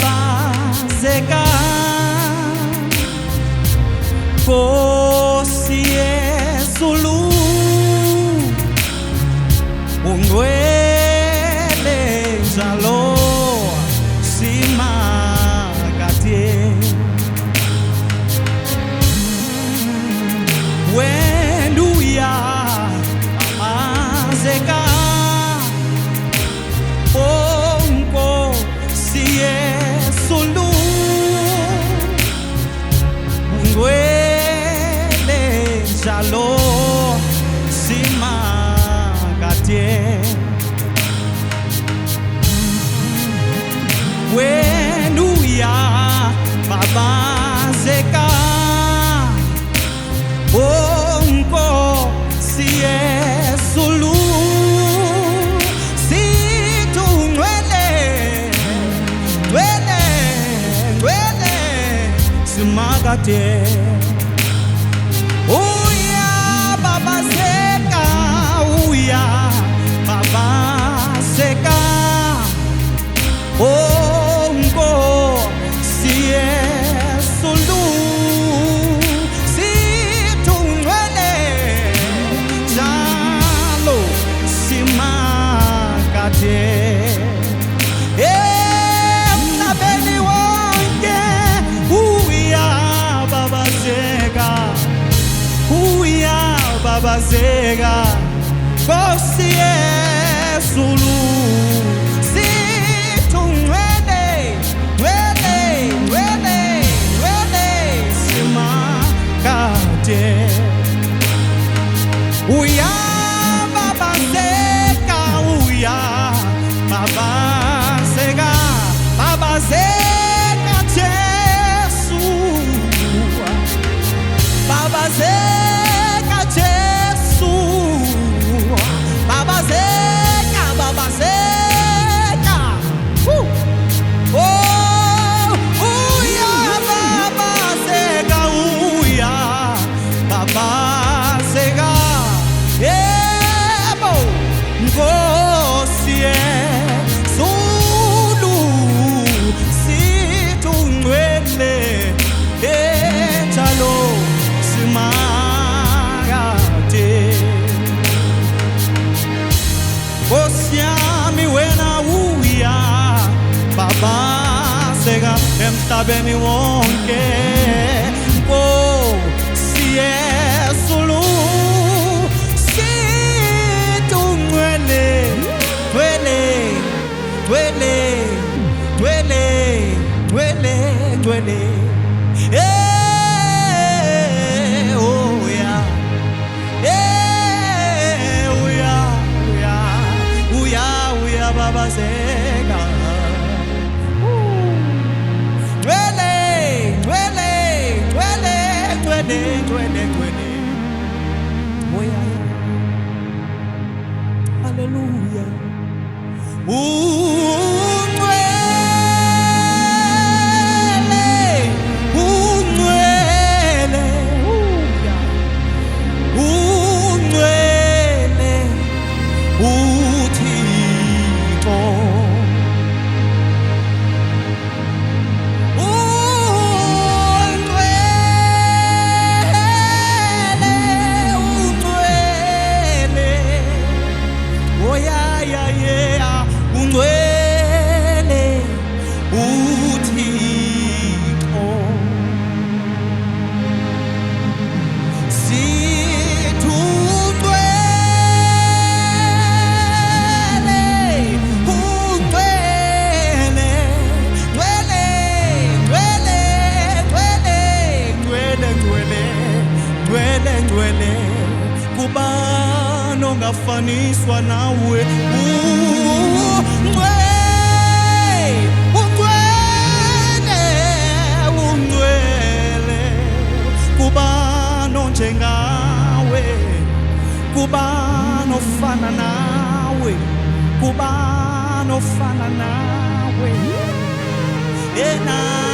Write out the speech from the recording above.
Uyababazeka Nkosi yezulu ungcwele njalo simakade wena uyababazeka Jalo simakade wena uyababazeka Nkosi yezulu sithi ungcwele ngcwele simakade Uyababazeka Nkosi yezulu sithi ungcwele njalo simakade emhlabeni wonke uyababazeka Nkosi yezulu sithi ungcwele simakade uyababazeka Jesu babazeka Jesu babazeka uyababazeka yebo Nkosi yezulu sithi ungcwele njalo simakade Nkosi yami wena uyababazeka emhlabeni wonke Nkosi yezulu sithi ungcwele uyababazeka Hallelujah ungafaniswa nawe ungcwele kubano njengawe kubano fana nawe kubano fana nawe nawe